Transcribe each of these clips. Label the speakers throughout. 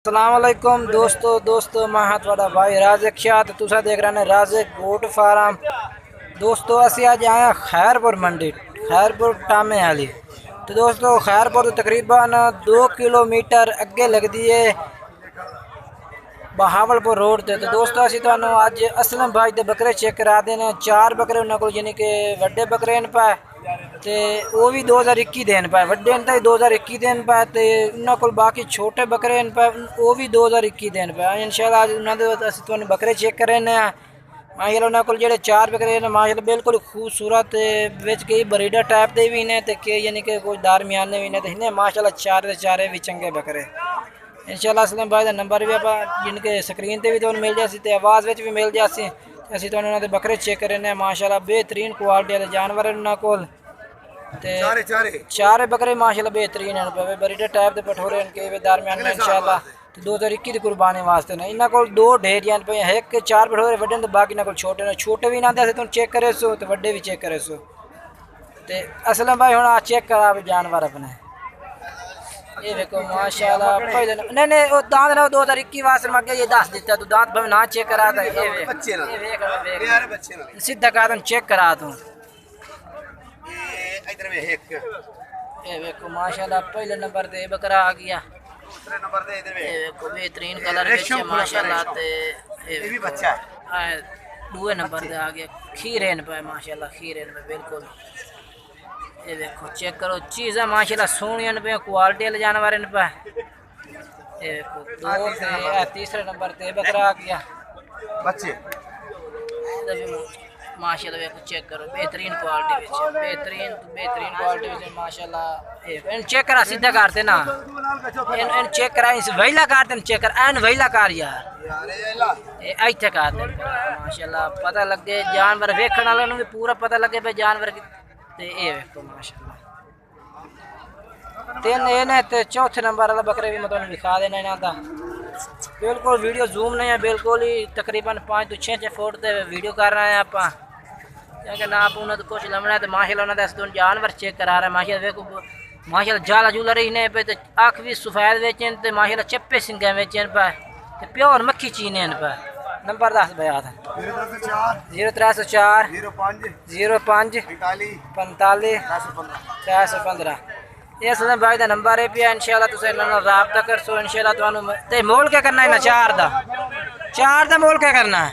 Speaker 1: अस्सलामुअलैकुम दोस्तों मैं हाँ थोड़ा भाई राज़िक शाह। तो तुसा देख रहे हैं राज़िक गोट फार्म। दोस्तों असी अज आए खैरपुर मंडी, खैरपुर टामे वाली। तो दोस्तों खैरपुर तो तकरीबन 2 किलोमीटर अगे लगती है बहावलपुर रोड से। तो दोस्तों असी तो अज असलम भाई के बकरे चेक करा देने। 4 बकरे उन्होंने यानी कि वड्डे बकरे न पाए तो वो भी 2021 देन पाए, वड्डे तो 2021 देन पाए तो उन्होंने को बाकी छोटे बकरे न पाए वो भी 2021 देन पाए। इंशाल्लाह अज उन्होंने बकरे चेक करें माशाल्लाह उन्होंने को जो 4 बकरे ने माशाल्लाह बिल्कुल खूबसूरत कई बरीडर टाइप के भी ने कई यानी कि कुछ दरमियाने भी ने तो इन्हें माशाल्लाह चारे भी चंगे बकरे। इंशाल्लाह असलम भाई का नंबर भी आप जिनके स्क्रीन पर भी तो मिल जासी तो आवाज़ भी मिल जासी। असी तो उन्होंने बकरे चेक करें माशाल्लाह बेहतरीन क्वालिटी वाले जानवर उन्होंने को चारे बकरे माशाल्लाह बेहतरीन है बरीडर टाइप के पठोरे इनके दरमियान में इंशाल्लाह। तो 2021 की कुर्बानी वास्ते ने इन्होंने को 2 ढेरियां पे एक 4 पठोरे वड्डे तो बाकी इन्होंने छोटे ने छोटे भी ना दे तुम चेक करे सो तो वड्डे भी चेक करे सो। तो असलम भाई हुण चेक करा जानवर अपने ये देखो माशाल्लाह पहले नहीं नहीं वो दांत ना 2021 वास्ते मैं ये दस दिता तू दांत भाई ना चेक करा था ये सीधा कहा तुम चेक करा तू ये देखो माशाल्लाह पहले नंबर पे बकरा आ गया। देखो बेहतरीन कलर माशाल्लाह ते ये भी बच्चा है। दूसरे नंबर पे आ गया खीरेन पे माशाल्लाह खीरेन पे बिल्कुल ये देखो चेक करो चीज़ है माशाल्लाह सोनिया पे क्वालिटी वाले जानवर इन पे। ये देखो 2 थे तीसरे नंबर पे बकरा आ गया बच्चे माशाल्लाह देखो चेक करो बेहतरीन क्वालिटी बेहतरीन क्वालिटी माशाल्लाह। इन चेक करा सीधा करते ना इन चेक करा इस वहीला करते चेक कर एन वहीला कर यार इतने करते माशाल्लाह पता लगे जानवर वेखण वाले भी पूरा पता लगे भाई जानवर ये देखो माशाल्लाह 3 ये ने ते चौथे नंबर वाला बकरे भी मैं तुम्हें दिखा देना इन्हों का बिल्कुल वीडियो जूम नहीं है बिल्कुल ही तकरीबन 5 तो 6 फुट से वीडियो कर रहे हैं आप क्योंकि ना आप उन्हें तो कुछ लमना है तो माशाल्लाह उन्होंने जानवर चेक करा रहे हैं माशाल्लाह देखो माशाल्लाह जाला जूला रही ने पे तो अख भी सफेद बेचन तो माशाल्लाह चप्पे सिंगे बेचन पे तो प्योर मक्खी चीने पे। नंबर 10 बया था 0304 05 45 415 ये असलम भाई का नंबर है पिया। इंशाल्लाह तुम इन्होंने राबता कर सो इंशाल्लाह तो मोल क्या करना है ना 4 का मोल क्या करना है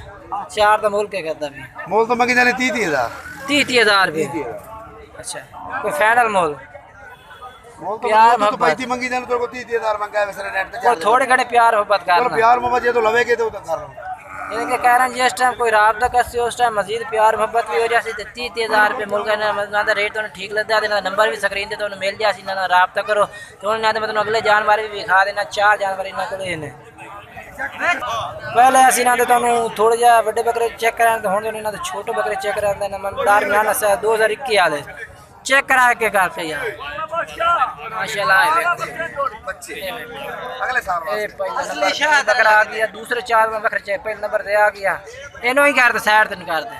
Speaker 1: 4 का मोल क्या करता भी
Speaker 2: मोल तो मंगी जाने
Speaker 1: 30,000 रुपये। अच्छा कोई फाइनल मोल
Speaker 2: प्यार मोहब्बत मंगी जाने तो 30,000 मंगा है वैसे नेट पे
Speaker 1: थोड़े घड़े प्यार मोहब्बत कर
Speaker 2: प्यार मोहब्बत ये तो लवे के तो कर रहा हूं
Speaker 1: इनके कह रहे हैं जिस टाइम कोई राबता करते उस टाइम मजीद प्यार मोहब्बत भी हो जाती। 30,000 रुपये मुल्क का रेट तो ठीक लगता है नंबर भी स्क्रीन से तो मिल जाए इन्होंने राबता करो तो उन्होंने मतलब अगले जानवर भी दिखा देना 4 जानवर इन्होंने को पहले अस इन्होंने तो थोड़े जहा बड़े बकरे चेक करा तो हूँ इन्होंने छोटे बकरे चेक करा दरमियान 2021 वाले चेक करा के करते यार माशाल्लाह बकरा आ गया दूसरे 4 में बकरे चेक पहले नंबर से आ गया इन्हों ही करते साइड तो नहीं करते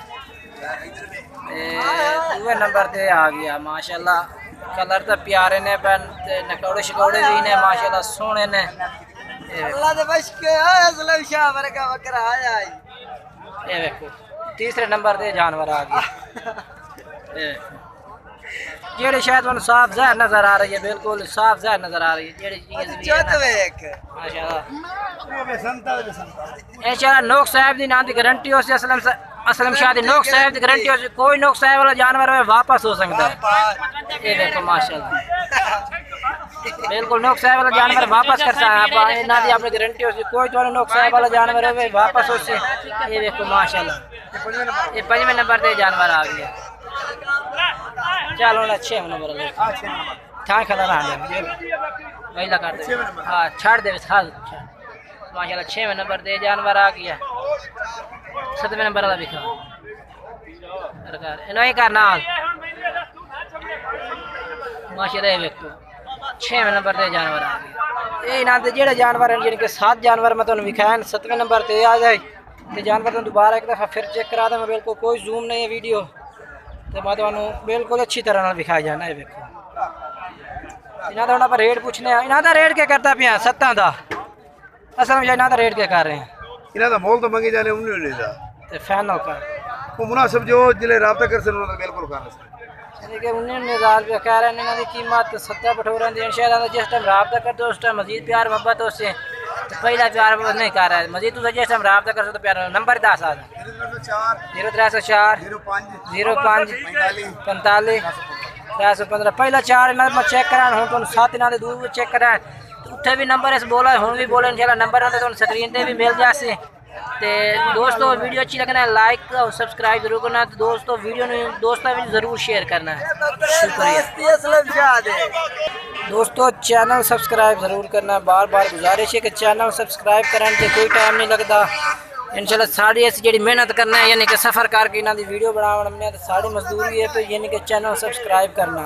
Speaker 1: दूसरे नंबर से आ गया माशाल्लाह कलर तो प्यारे ने नकौड़े शकौड़े भी ने माशाल्लाह सोहने ने। ये देखो तीसरे नंबर से जानवर आ गया जेड़ी शायद मैं साफ जहर नजर आ रही है बिल्कुल साफ जहर नजर आ रही है जेड़ी चीज माशाल्लाह नोक साहब की नाम की गारंटी हो असलम शाह नोक साहब की गारंटी हो कोई नोक साहब वाला जानवर वापस हो सकता है। ये देखो माशाल्लाह बिल्कुल नोक साहब वाला जानवर वापस कर सकता है ना अपनी गारंटी हो कोई तो नोक साहब वाला जानवर है वापस हो से। ये देखो माशाल्लाह ये 5वें नंबर पे जानवर आ गया। चलो ना 6 नंबर ठाई खड़ा वही लगा हाँ छाड़ दे माशाल्लाह 6वें नंबर पे जानवर आ गया। 7वें नंबर वाला दिखा नहीं करना माशाल्लाह देखो 6वें नंबर पे जानवर आ गया। ये ना जो जानवर हैं जिनके 7 जानवर मैं तुम्हें दिखाया 7वें नंबर पे आ जाए तो जानवर तुम दोबारा एक दफ़ा फिर चेक करा मैं बिल्कुल कोई जूम नहीं है वीडियो तो मैं तुम्हें बिल्कुल अच्छी तरह दिखाया जाना है। देखो इन्हों का रेट पूछने इन्हों का रेट क्या करता पिया 7 का असल में ना रेट क्या कर रहे हैं
Speaker 2: इन्हों का मोल तो मंगी जाने उन्हें नहीं दा
Speaker 1: तो फाइनल का
Speaker 2: वो मुनासिब जो जिले रबता कर सकते उन्होंने बिल्कुल करना
Speaker 1: यानी कि 19,000 कह रहे हैं इन्हों की कीमत 70 बठोरा दी इंशाल्लाह जिस टाइम रबता करते उस टाइम मजीद प्यार मोहब्बत उससे तो पहला प्यार मोहब्बत नहीं कर रहा है मजीद तो जिस टाइम रबता कर सकते प्यार नंबर 10 आ 0304 05 45 315 पहला 4 इन्होंने चेक कराना हूँ तो 7 इन्होंने दूर चेक कराना उत्थे भी नंबर इस बोला हूँ भी बोले इंशाल्लाह नंबर आते तो स्क्रीन पे भी मिल जासे तो दोस्तों वीडियो अच्छी लगना है लाइक और सब्सक्राइब जरूर करना तो दोस्तों वीडियो ने दोस्तों भी ज़रूर शेयर करना है शुक्रिया दोस्तों चैनल सब्सक्राइब ज़रूर करना बार बार गुजारिश है कि चैनल सब्सक्राइब कराने से कोई टाइम नहीं लगता इंशाल्लाह साड़ी ऐसी जी मेहनत करना है यानी कि सफ़र करके इन्हों की वीडियो बनाने तो साड़ी मजदूरी है तो यानी कि चैनल सब्सक्राइब करना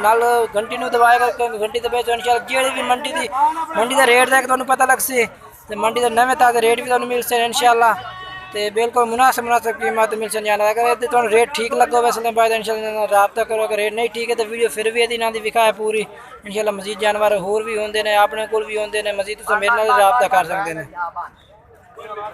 Speaker 1: नाल घंटी में दबाएगा घंटी दबाए तो इंशाल्लाह जी भी मंडी का रेट देख तो पता लग से तो मंडी का नवे ताज़े रेट भी तुम्हें मिल से इंशाल्लाह तो बिल्कुल मुनासिब कीमत मिल से जाना अगर तो रेट ठीक लगो वैसे बाद इंशाल्लाह रब्ता करो अगर रेट नहीं ठीक है तो वीडियो फिर भी इन्हों की विखा है पूरी इंशाल्लाह मजीद जानवर होर भी होंगे ने अपने को भी होंगे ने मजीद तुम मेरे नाल रब्ता कर सकते हैं।